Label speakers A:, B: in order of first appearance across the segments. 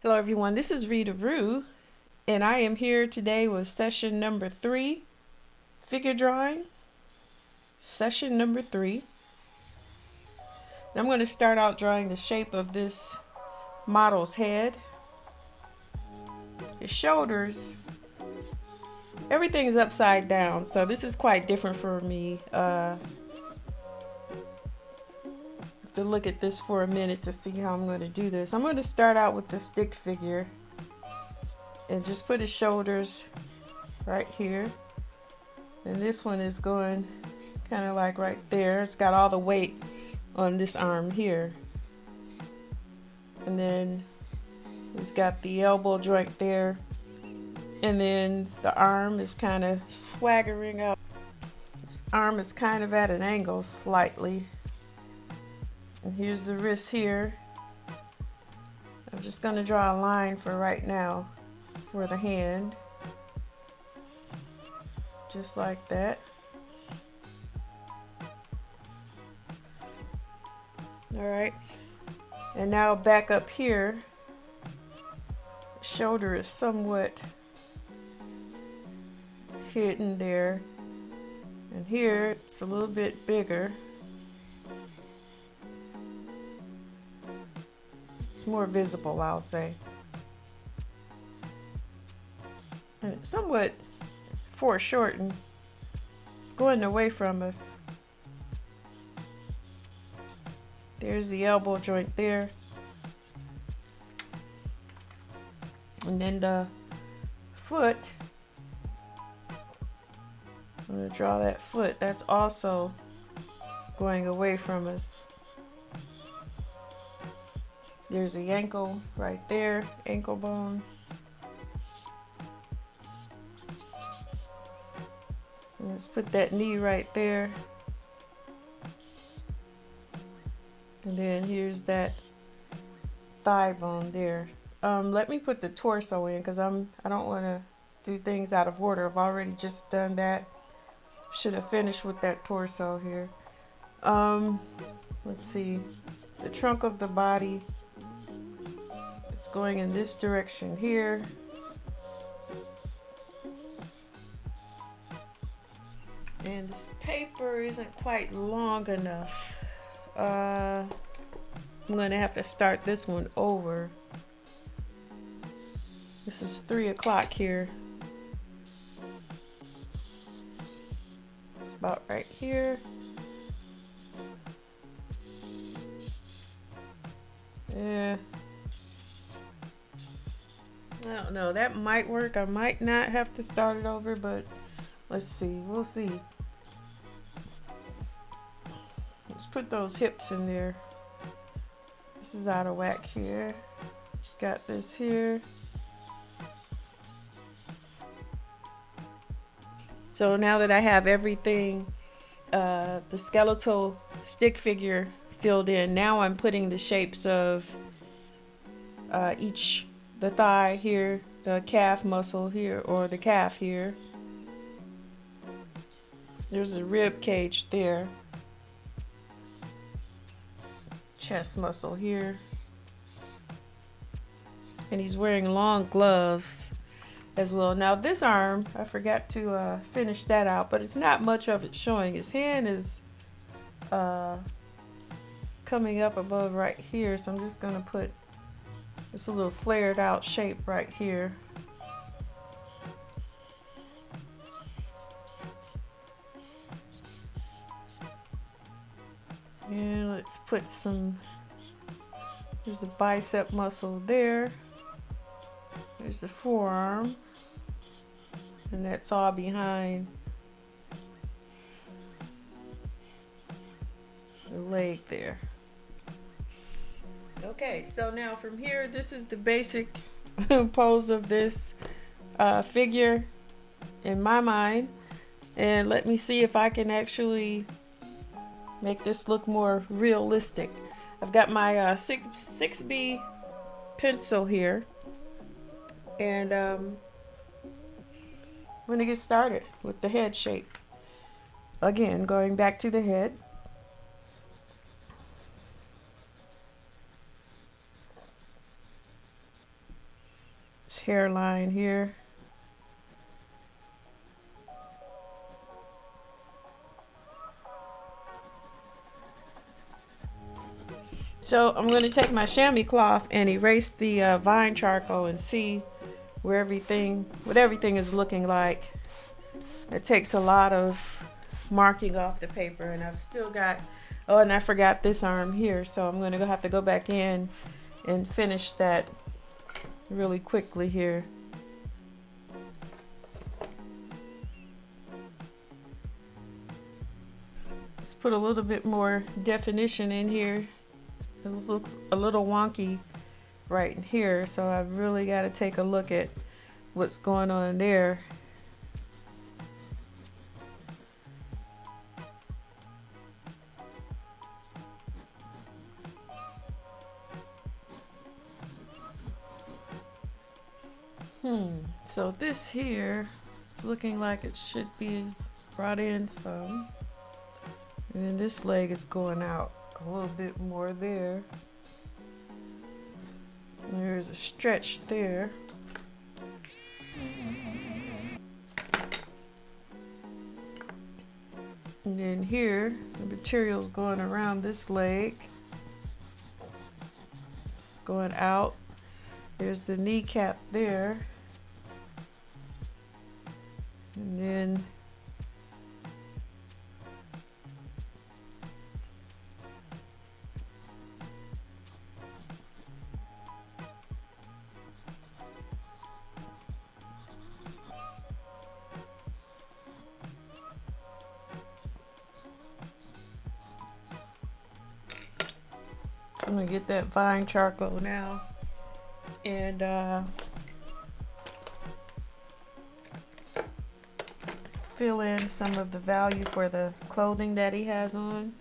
A: Hello everyone, this is Rita Rue, and I am here today with session number 3, figure drawing, session number 3. And I'm going to start out drawing the shape of this model's head, his shoulders. Everything is upside down, so this is quite different for me. Have to look at this for a minute to see how I'm going to do this. I'm going to start out with the stick figure and just put his shoulders right here. And this one is going kind of like right there. It's got all the weight on this arm here. And then we've got the elbow joint there. And then the arm is kind of swaggering up. This arm is kind of at an angle slightly. And here's the wrist here. I'm just going to draw a line for right now for the hand. Just like that. Alright. And now back up here. Shoulder is somewhat hidden there. And here it's a little bit bigger. It's more visible, I'll say. And it's somewhat foreshortened. It's going away from us. There's the elbow joint there. And then the foot. I'm going to draw that foot. That's also going away from us. There's the ankle right there, ankle bone. And let's put that knee right there. And then here's that thigh bone there. Let me put the torso in because I don't want to do things out of order. I've already just done that. Should have finished with that torso here. Let's see. The trunk of the body is going in this direction here. And this paper isn't quite long enough. I'm going to have to start this one over. This is 3 o'clock here. It's about right here. Yeah. I don't know. That might work. I might not have to start it over, but let's see. We'll see. Let's put those hips in there. This is out of whack here. Got this here. So now that I have everything, the skeletal stick figure filled in, now I'm putting the shapes of the thigh here, the calf muscle here, or the calf here. There's a rib cage there. Chest muscle here. And he's wearing long gloves as well. Now this arm, I forgot to finish that out, but it's not much of it showing. His hand is coming up above right here, so I'm just going to put just a little flared out shape right here. And let's put there's the bicep muscle there. There's the forearm. And that's all behind the leg there. Okay, so now from here, this is the basic pose of this figure in my mind. And let me see if I can actually make this look more realistic. I've got my 6B pencil here. And I'm going to get started with the head shape. Again, going back to the head. This hairline here. So I'm going to take my chamois cloth and erase the vine charcoal and see what everything is looking like. It takes a lot of marking off the paper, and I've still got, oh, and I forgot this arm here, so I'm going to have to go back in and finish that really quickly here. Let's put a little bit more definition in here. This looks a little wonky right in here, so I've really got to take a look at what's going on there. So this here is looking like it should be brought in some. And then this leg is going out a little bit more there. There's a stretch there. And then here, the material's going around this leg. It's going out. There's the kneecap there. And then so I'm gonna get that vine charcoal now and fill in some of the value for the clothing that he has on.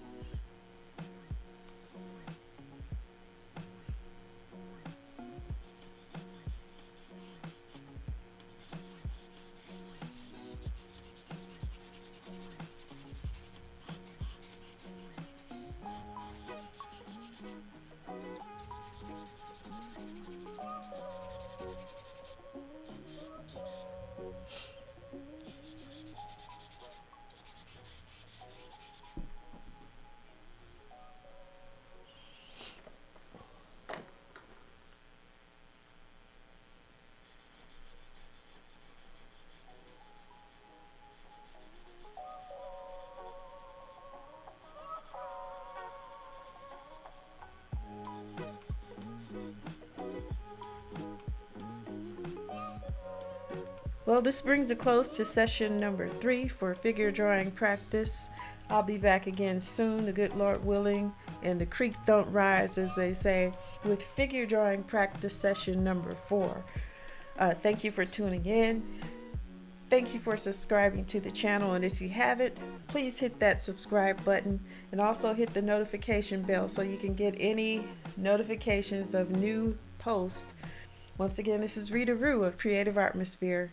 A: Well, this brings a close to session number 3 for figure drawing practice. I'll be back again soon, the good Lord willing, and the creek don't rise, as they say, with figure drawing practice session number 4. Thank you for tuning in. Thank you for subscribing to the channel, and if you haven't, please hit that subscribe button and also hit the notification bell so you can get any notifications of new posts. Once again, this is Rita Rue of Creative Artmosphere.